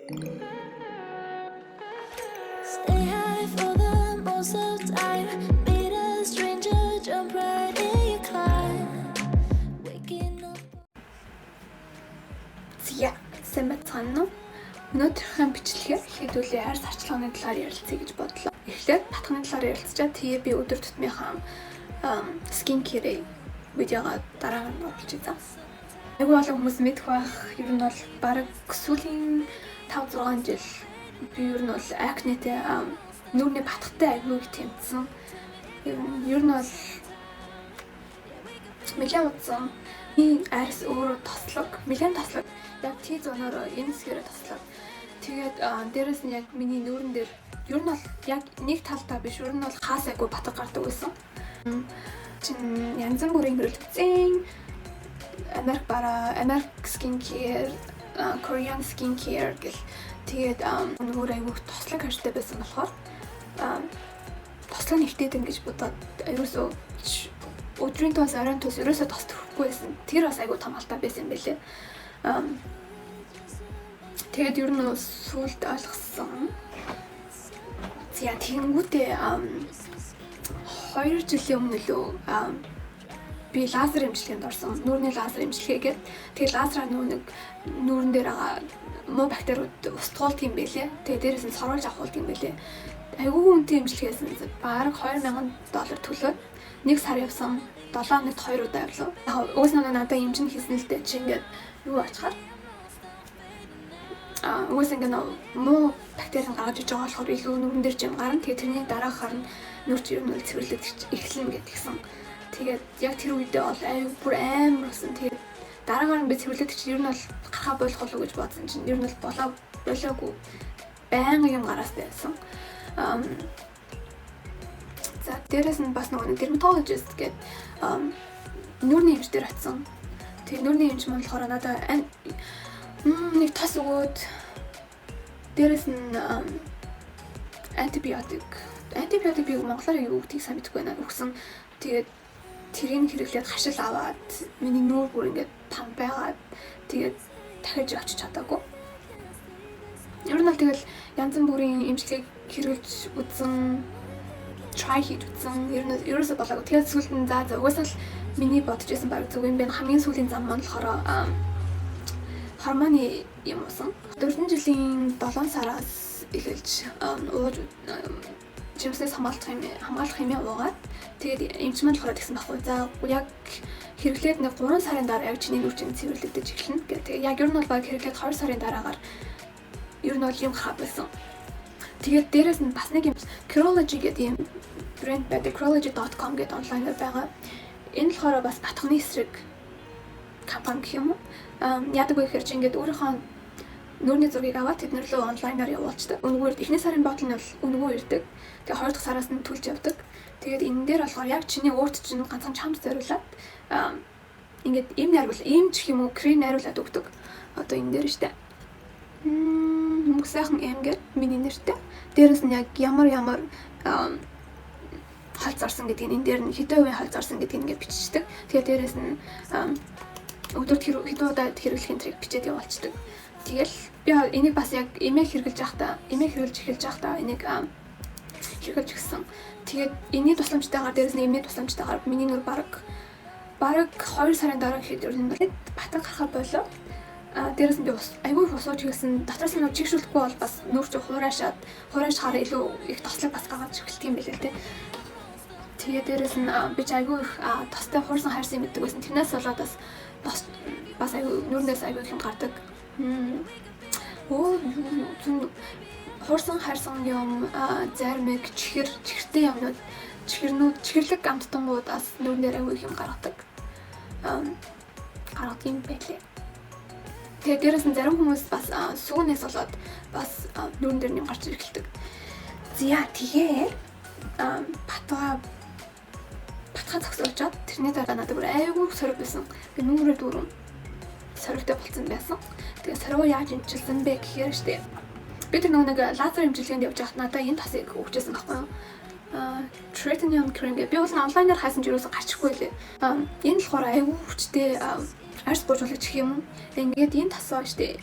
Stay high for the most of time. Meet a stranger, jump right in your climb. Waking up. Зя сайн байна уу? Өнөөдрийн бичлэгээр хэдүүлээ арьс арчилгааны талаар ярилцъя гэж бодлоо. Эхлээд батханы талаар ярилцчаа. Тэгээ би өдөр тутмынхаа скин кэр видеога дараа нь оруулж байгаа. Айгүй олон хүмүүс мэдэх байх. Ер нь бол бараг сүүлийн 5-6 жил би ер нь бол акнетэй нүрний батхтай айгүй их тэмцсэн. Ер нь бол мэлэн утсан. Арьс өөрөө тослог, мэлэн тослог. Яг тий зоноор энэ хэсгээрээ тослог. Тэгээд дээрэс нь яг миний нүүрэн дээр ер нь бол яг нэг талтай биш, ер нь бол хаас айгүй батг гардаг байсан. Чин янз бүрийн хэрэглэсэн Америк skin care, Korean skin care гэл тэгээд нөгөө айгүй тослог харьцтай байсан болохоор тослог нэвтээд ингэж бодоод ерөөсөө өдрийн тос оройн тос ерөөсөө тосдохгүй байсан. Тэр бас айгүй том алдаа байсан юм байлээ. Тэгээд ер нь сүулт ойлгосон. За тэгэнгүүтээ 2 жилийн өмнө лөө би лазер эмчилгээнд орсон. Нүүрний лазер эмчилгээгээд тэгээд лазераар нүүрэн дээр байгаа муу бактериуд устгуулт юм байлээ. Тэгээд дээрээс нь сорволж авахулт юм байлээ. Айгүй үнэтэй эмчилгээс бараг $2000 төлөөд 1 сар явсан. 7 хоногт 2 удаа явлаа. Угсаа надад эмчин хийсэн л дээ чи ингээд юу очихаар угсаа ингээд муу бактери гаргаж иж байгаа болохоор илүү нүрэн дээр чинь гарна. Тэгээд тэрний дараахаар нь нүрч ер нь цэвэрлэж эхлэн гэдгийгсэн. Тэгээд яг тэр үедээ бол бүр амар болсон. Тэгээд дараагаар нь би цэвэрлээд чинь ер нь бол гарахаа болох болов гэж бодсон чинь ер нь бол болоогүй. Байнга юм гараас байсан. За дээрээс нь бас нөгөө dermatologist гэдэг нүрийн эмч дээр очсон. Тэгээ нүрийн эмч маань болохоор надад нэг тос өгөөд дээрээс нь антибиотик би монголоор юу гэдгийг сайн мэдэхгүй байна. Өгсөн. Тэгээд тэрийг хэрэглээд хашил аваад миний нүүр бүр ингээд там байгаад тэгээд дахиж очиж чадаагүй. Ер нь бол тэгэл янз бүрийн эмчилгээг хэрэглэж үзсэн, try хийж үзсэн. Ерөөсөө болоогүй. Тэгээд сүүлд нь за угаасаа л миний бодож байсан баг зүг юм байна. Хамгийн сүүлийн зам маань болохоор гормоны юм уусан. 4 жилийн 7 сараас эхэлж ууж жимснээс хамгаалах юм уугаад тэгээд эмч маань болохоор тэгсэн байхгүй. За яг хэрэглээд нэг 3 сарын дараа яг чиний нүрчин цэвэрлэгдэж эхэлнэ гэх. Тэгээд яг ер нь бол баг хэрэглээд 2 сарын дараагаар ер нь бол юм гарах байсан. Тэгээд дээрээс нь бас нэг юм Curology гэдэг юм брэнд байдаг. Curology.com гэдэг онлайнаар байгаа. Энэ болохоор бас батханы эсрэг компани гэх юм уу? Яадаг вэ гэхээр чи ингээд өөрийнхөө нүрийн зургийг аваад тэднэр рүү онлайнаар явуулдаг. Үнэгээр эхний сарын бодлол нь бол үнэгүй ирдэг. Тэгээ 2 дахь сараас нь төлж явдаг. Тэгээд энэ дээр болохоор яг чиний өөрт чинь ганцхан чамд зориулаад ингээд ийм ч юм уу крем найруулад өгдөг. Одоо энэ дээр штэ. Мөнгө сайхан эм гэдэг миний нэртэй. Дээрээс нь яг ямар хол зарсан гэдгийг энэ дээр нь хэдэн хувийн хол зарсан гэдгийг ингээд биччихдэг. Тэгээд дээрээс нь өдөрт хэдэн удаа хэрэглэхийн трийг бичээд явуулчихдаг. Тэгэл би энийг бас яг эмээг хэрэглэж эхэлж байхдаа энийг хэрэглэж гисэн. Тэгээд энэний тусламжтайгаар дээрээс нь эмээг тусламжтайгаар миний нүр бараг 2 сарын дараа гэхэд ер нь батг гарахаа болоо. Дээрээс нь би айгүй усууж хэлсэн. Дотроос нь чигшүүлэхгүй бол бас нүрч хураашхаар илүү их тослог бас гаргаж эхэлдэг юм билээ те. Тэгээд дээрээс нь би айгүй их тостой хуурсан хайрсан мэддэг байсан. Тэрнээс болоод бас айгүй нүрнээс айгүй их юм гардаг. Хуурсан хайрсан юм зармиг чихэртэй юмнууд чихэрлэг амттангуудаас нүрнээр айгүй их юм гаргадаг. Гаргадаг юм байлээ. Тэгээд дээрээс нь зарим хүмүүс бас сүүнээс болоод бас нүрэн дээр юм гарч ирэлдэг. За тэгээ батгаа зогсоолжоод тэрний дараа надад бүр айгүй сориг байсан. Би нүрээ дүүрэн соригтой болсон байсан. Тэгээд сориг яаж эмчилсэн бэ гэхээр штэ. Би тэр нэг лазер эмчилгээнд явж байхад надад энэ тасыг өгчээсэн байхгүй юу? Tritanium cream би бол онлайнаар хайсан ч юусоо гарчихгүй лээ. Энэ болохоор айгүй хүчтэй арьс буужуулагч гэх юм. Ингээд энэ тасаа штэ.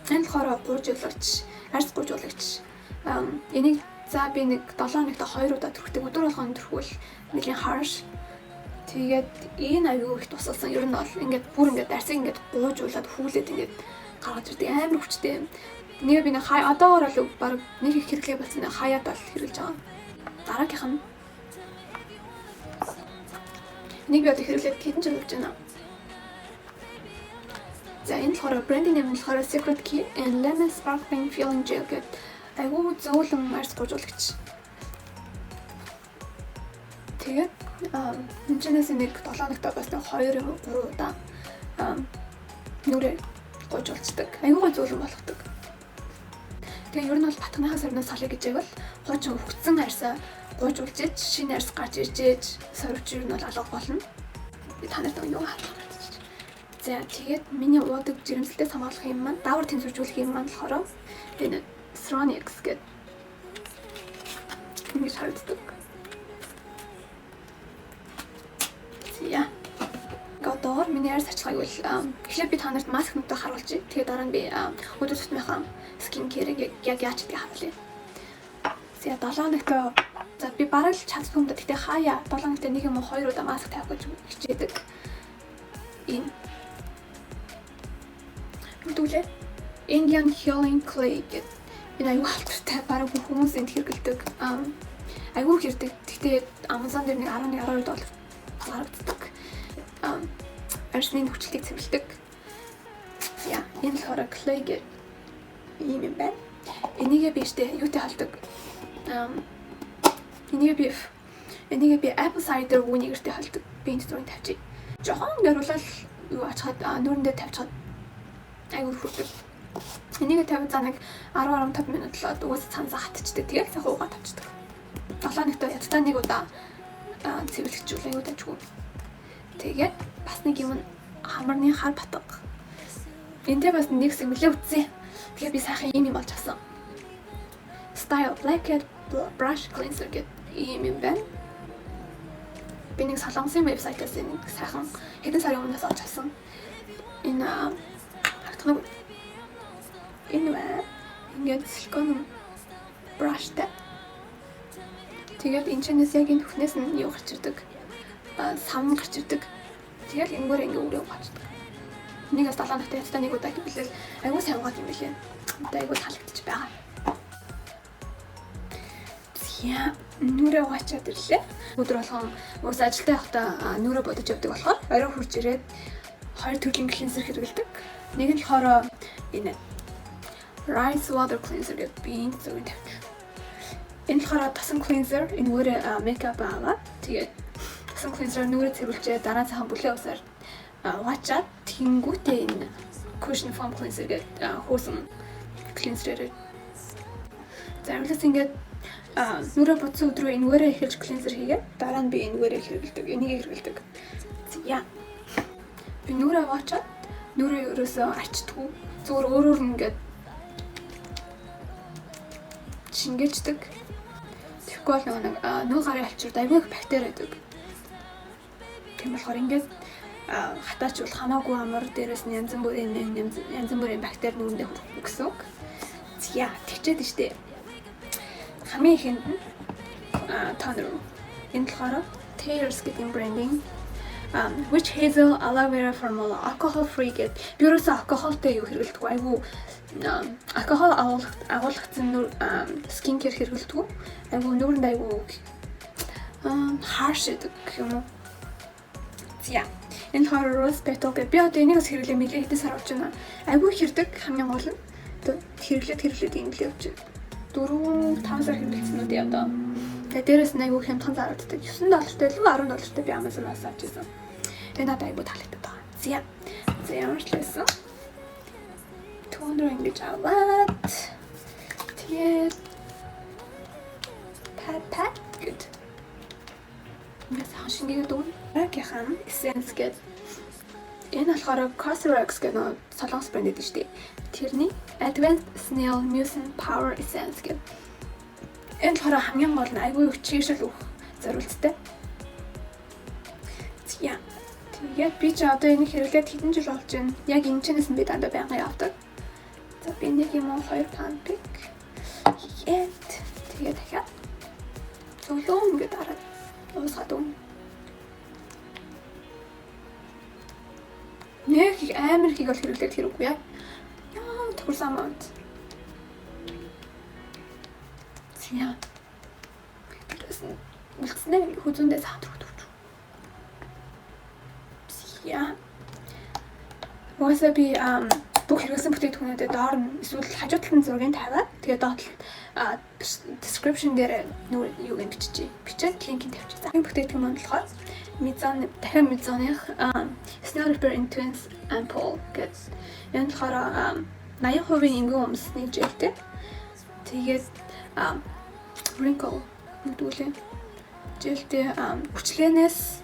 Энэ болохоор гуйжуулагч, арьс гуйжуулагч. Энийг за би нэг 7 хоногт 2 удаа түрхдэг. Өдөр болгоно түрхвэл нэлийн harsh. Тэгээд энэ аюу их тусалсан. Ер нь бол ингээд бүр ингээд арьсыг ингээд гуйжуулаад хүүлээд ингээд гаргаж ирдэг. Амар хүчтэй. Нэг би нэг одоогоор л баг нэг их хэрэглээ болсон. Хаяад бол хэрэглэж байгаа. Дараагийнх нь нэг би одоо хэрэглээд хэдэн жил болж байна. За энэ болохоор брендинг нэм болохоор Secret Key and Lemon Sparkling Filling Gel гэдэг айгүй зөөлөн арьс гуйжуулагч. Тэгээд энэчнээс нэг 7 хоногт бас 2-3 удаа нүрээ гуйжуулцдаг. Айгүй зөөлөн болгодог. Тэгээ ер нь бол батгныхаа сарнаас салъя гэж байвал хуучин хөвгцэн арьсаа гуйжуулж иж шинэ арьс гарч ирж ээж сорвч ер нь бол алга болно. Би та нарт юу хаалгах. За тэгээд миний уудаг жирэмслэлээс хамгаалах юм маань даавар тэнцвэржүүлэх юм маань болохоор энэ Stronix гэдэг юм харагддаг. За гадаар миний арьс арчилгааг бол эхлээд би та нарт маск нүдэ харуулчих. Тэгээд дараа нь би өдөр тутмынхаа скин кэрийг яг яаж гэдгийг харуулъя. За 7 хоногт за би бараг л чадсан юм да. Гэтэ хаяа 7 хоногт нэг юм уу 2 удаа маск тавих гэж хичээдэг. Энэ Үдүүлээ Indian Healing Clay гэдэг энэ аюу халтартай бараг бүх хүмүүс энд хэрэглэдэг. Аюу хэрдэг. Гэхдээ Amazon дээр нэг 11-12 доллар гаргадаг. Арьсны хүчлийг цэвэрлэдэг. Яа, энэ болохоор clay гэдэг юм байна. Энийгээ би штэ юутай холдог. Энийгээ би apple cider vinegar-тэй холдог. Би энэ зүрийн тавьчих. Жохон гэрүүлэл юу ачаад нүүрэндээ тавьчихад айгуу хүрдэг. Энийг тавь за нэг 10-15 минут л угаас цанзаа хатчихдаг. Тэгээд сайхан уугаад тавьчихдаг. 7 хоногт ядтаа нэг удаа цэвэрлэгчүүл аюу тажгүй. Тэгээд бас нэг юм хамарны хар батга. Эндээ бас нэг хэсэг мөлөө үтсэн. Тэгээд би сайхан юм болж авсан. Style Blackhead Brush Cleanser гэдэг юм байна. Би нэг солонгосын вебсайтаас нэг сайхан хэдэн сарын өмнөөс олж авсан. Энэ ингээд силикон браштай. Тэгээд энэ чэнэс яг энэ бүхнээс нь юу гарч ирдэг? Сам гарч ирдэг. Тэгээд ингэгээр ингээ өрөө гацдаг. Нэгээс 7 хоногт ядтаа нэг удаа гэвэл айгуу сайн гоод юм билээ. Одоо айгуу таалагдчих байгаа. Яа, нүрээ угаачаад ирлээ. Өдөр болгон уус ажилдаа явахдаа нүрээ бодож явдаг болохоор орой хурж ирээд 2 төрлийн клинсер хэрэглэдэг. Нэг нь болохоор энэ Rice Water Cleanser гэдэг би энэ зүгт тавьчих. Энэ болохоор тасан cleanser энэ нүрээ makeup аваад тэгээд тасан cleanser нүрээ цэвэрлжээ дараа цахан бүлээн усаар угаачаад тэнгүүтээ энэ cushion foam cleanser гэдэг хөөсөн cleanser-ээр заримлаас ингээд нүрээ бодсон өдрөө энэ нүрээ эхэлж cleanser хийгээд дараа нь би энэ нүрээ хэрэглэдэг. Энийг хэрэглэдэг. Яа. Би нүрээ угаачаад нүрээ ерөөсөө арчдаггүй. Зүгээр өөрөөр нь ингээд шингэлждэг. Тэгэхгүй бол нэг нүүр гарын алчурд аягүй их бактери байдаг. Тийм болохоор ингээд хатаачвал хамаагүй амар дээрээс нь янз бүрийн бактери нүрэндээ хүрэх гэсэн үг. Яа, тэгчээд штэ. Хамгийн ихэнд нь toner. Энэ болохоор Thayers гэдэг брендинг. Witch Hazel Aloe Vera Formula alcohol free гэдэг. Би ерөөсөө алкохолтой юу хэрэглэдэг айгүй алкохол агуулгацсан скин кэр хэрэглэдэг. Айгүй нүүрэнд айгүй harsh гэдэг юм уу. За. Энэ хоёр rose petal гэдэг. Би одоо энийгээс хэрэглээ мэлээ хэдэн сар болж байна. Айгүй хэрдэг хамгийн гол нь. Хэрэглээд ийм л явж байна. 4-5 сар хэрэглэсэн үү одоо. Тэгээ дээрээс нь айгүй хямдхан зарагддаг. $9 л $10 би Amazon-аас авчихсан. Тэгээ надад айгүй таалагддаг байгаа. За ямар ч байсан. Toner ингэж аваад тэгээд pat good. Мяс хашингээ дүүн. Ракихан essence гэдэг. Энэ болохоор Cosrx гэдэг солонгос брэнд гэдэг шүү дээ. Тэрний Advanced Snail Mucin Power Essence гэдэг. Энэ болохоор хамгийн гол нь айгүй их чийшэл өгөх зорилттой. Яа. Тэгээд би ч одоо энийг хэрэглээд хэдэн жил болж байна. Яг энэ чэнэс нь би дандаа байнга явдаг. За би нэг юм уу 2 пампик хийгээд тэгээ дахиад зөвлөө ингээд дараад уусгаад өгнө. Нэг амар хийг бол хэрэглээд хэрэггүй яа. Яа тохирсон мод. Зя. Тэрсэн үлдснээ хүзүүндээ саад өгч. Зя. Wasabi бүх хэрэглэсэн бүтээгдэхүүнүүдэд доор нь эсвэл хажуу талд нь зургийг тавиад тэгээ доод description дээр юу гэж бичиж. Бичээд линкийг тавьчих. За энэ бүтээгдэхүүн маань болохоор Mizone дахин Mizoneх Snow Repair Intense Ampoule гэж. Энэ болохоор 80% эмгэн өмсний жэлтэй. Тэгээд wrinkle мэдүүлээ. Жэлтэй хүчлэнээс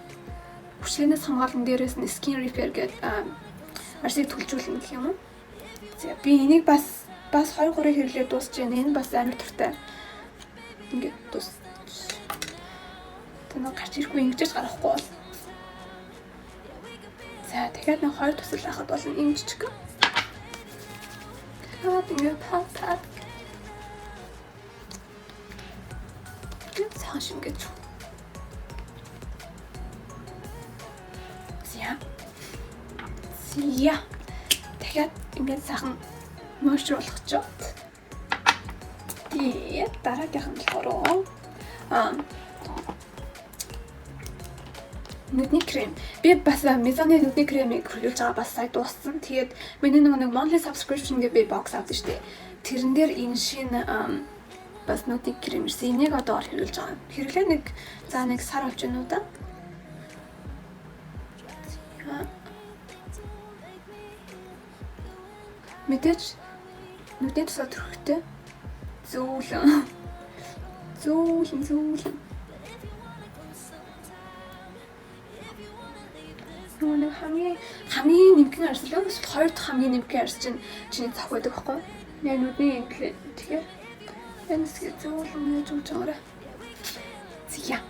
хамгаалсан дээрээс нь skin repair гэдэг арсыг түлжүүлнэ гэх юм уу. За би энийг бас 2-3 хэрэглээд дуусч байна. Энэ бас амар туртай. Ингээд дуус. Тэнэ гарч ирэхгүй ингэж гарахгүй бол. За тэгэхээр нэг 2 тусал байхад болно юм жижиг. Тэгээд пап. Цааш ингэж. Зя. Дахиад ингээд сайхан moisture болгочих. Тэгээд дараагийнх нь болохоор нүдний крем. Би бас Mizone нүдний кремийг хөргүүлж байгаа бас сая дууссан. Тэгээд миний нэг monthly subscription гэдэг би box авсан шүү дээ. Тэрэн дээр энэ шинэ бас нүдний крем ирсэн. Энийг одоо хөргүүлж байгаа. Хэрэглээ нэг сар болж байна уу да? Мэдээж нүдний тусаа төрхтэй зөөлөн. Нүг хамгийн нэмгэн арслаа эсвэл хоёр дахь хамгийн нэмгэн арс чинь чиний цах байдаг байхгүй юу? Яг нүдний имплант тэгэхээр энэ хэсэг зөөлөн нээж өгч байгаарай. Зя.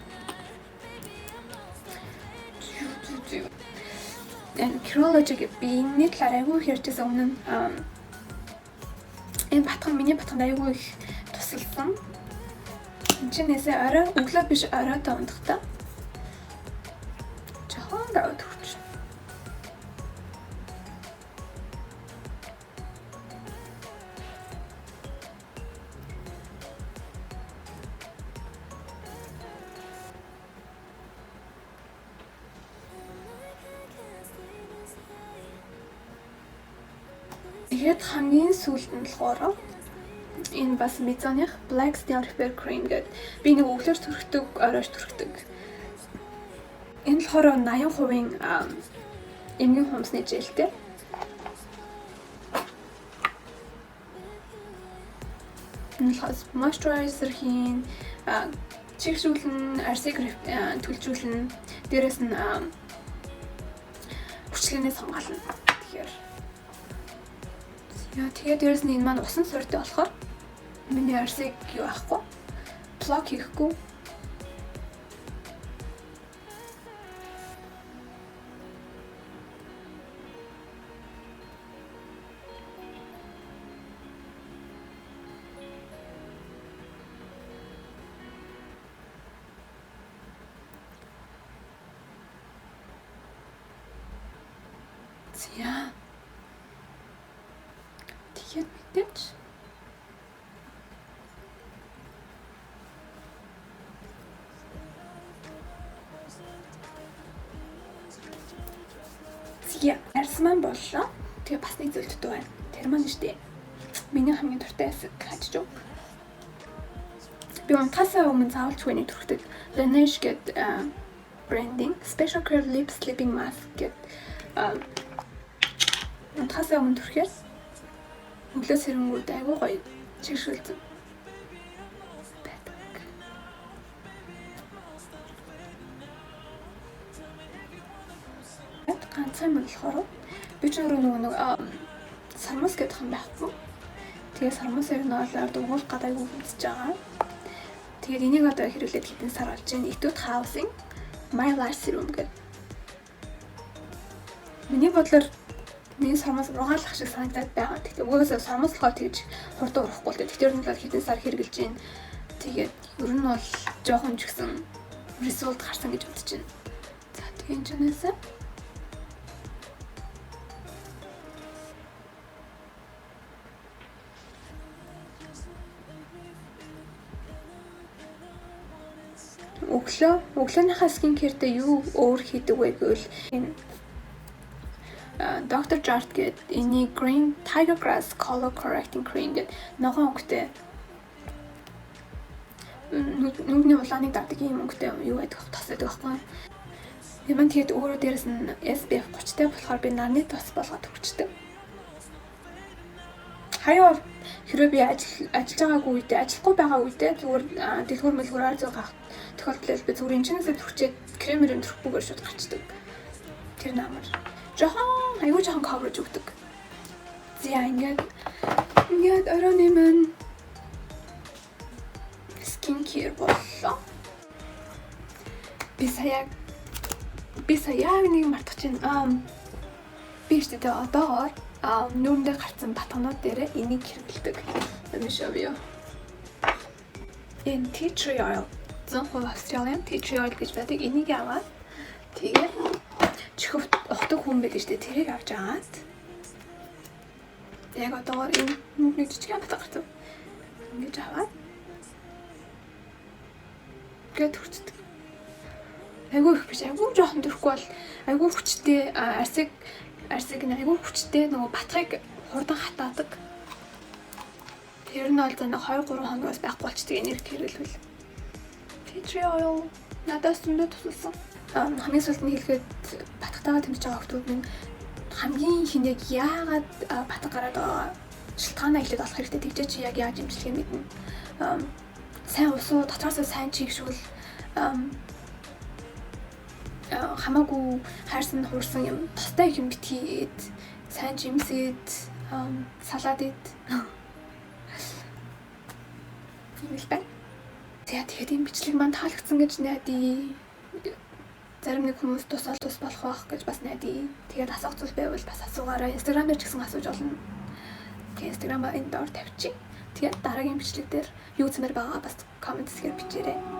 Энэ Curology би энэ талаар айгүй ярьжсэн өмнө нь энэ миний батхан айгүй их тусалсан. Энд чинээсээ орой өглөө биш оройтой ундахтаа. Жохон даваад өгч. Тэгээд хамгийн сүүлд нь болохоор энэ бас Mizone-х Black Skin Repair Cream гэдэг. Би нэг өглөөр түрхдэг, оройш түрхдэг. Энэ болохоор 80% эмгэн хумсны жэлтэй. Энэ болохоор moisturizer хийн, чигшүүлэн, арсыг түлжүүлэн, дээрэс нь хүчлэнээс хамгаална. Тэгээд дээрэс нь энэ маань усан сортой болохоор миний арсыг юу ахгүй плок хийхгүй. За тэгээд мэдээч арсман боллоо. Тэгээ бас нэг зүйл дутуу байна. Тэр маань штэ. Миний хамгийн дуртай хэсэг хажиж өг. Би унтахаас өмнө заавалчгүй нэг түрхдэг. Laneige гэдэг branding Special Care Lip Sleeping Mask гэдэг унтахаас өмнө түрхээс өглөө сэрэнгүүд айгүй гоё чигшүүлсэн. Ганцхан болохоор би ч нэг сармас гэдэг юм байхгүй. Тэгээ сармас ерөнхийдөө дугуул гадайг үзэж байгаа. Тэгээд энийг одоо хэрэглээд хэдэн сар болж байна. Etude House-ийн My Lash Serum гэдэг. Миний бодлоор нэг сармаас ургаалах шиг санагдаад байгаа. Тэгэхээр угаасаа сармаас болохоор тэгж хурдан урахгүй л дээ. Тэгэхээр нь бол хэдэн сар хэрэгжилж байна. Тэгээд ер нь бол жоохон ч гэсэн result гарсан гэж бодож байна. За тэгээд энэчнээс өглөөнийхөө skincare-тэй юу өөр хийдэг вэ гэвэл энэ Dr. Jart гэдэг энийг Green Tiger Grass Color Correcting Cream гэдэг ногоон өнгөтэй нүгний улааныг дардаг юм өнгөтэй юу гэдэг тос байдаг байхгүй. Юм тэгээд өөрөө дээрэс нь SPF 30-тай болохоор би нарны тос болгоод өгчдөг. Хаяа хэрвээ би ажиллаж байгаагүй үедээ, ажиллахгүй байгаа үедээ зүгээр дэлгүүр мэлгүүрээр зөг авах тохиолдолд би зүгээр энэчнээсээ төрчээд кремээр төрөхгүйгээр шууд гарчдаг. Тэр намар аюу жоохон coverage өгдөг. За ингээд оройн минь skincare боллоо. Би сая нэг мартчих чинь би ч гэдэг одоогоор нүүрэндээ гарсан батганууд дээр энийг хэрэглэдэг. Let me show you. Энэ tea tree oil. 100% Australian tea tree oil гэж байдаг. Энийг аваад тэгээд чихв ухдаг хүн байдаг шүү дээ. Тэрийг авч агаад яг одоогоор энэ нэг жижиг батга гарсан. Ингэж аваад гээд хүрчдэг. Айгуу их биш. Айгуу жоохон төрөхгүй бол айгуу хүчтэй арсыг айгуу хүчтэй нөгөө батгыг хурдан хатаадаг. Тэр нь бол зэн 2-3 хоногоос байхгүй болчдөг энерги хэрэглэвэл. Tea tree oil надаас зөндөө тусалсан. Хамгийн сүүлд нь хэлэхэд батгатайгаа тэмцэж байгаа хүмүүс минь хамгийн их яг яагаад батг гараад байгаа шалтгаанаа хэлээд олох хэрэгтэй. Тэгжээ чи яг яаж имжлэхээ мэднэ. Сайн усуу дотроосоо сайн чийгшүүл хамаагүй хайрсан хуурсан юм тостой юм битгээд сайн жимсэд салаад ид юм л байна. Тэгээд энэ бичлэг манд таалагдсан гэж найдаа. Зарим нэг хүмүүс тус болох байх гэж бас найдаа. Тэгээд асуух зүйл байвал бас асуугаарай. Instagram-аар ч гэсэн асууж болно. Тэгээд Instagram-аа энэ доор тавьчих. Тэгээд дараагийн бичлэг дээр юу зэмэр байгаа бас коммент хэсгээр бичээрэй.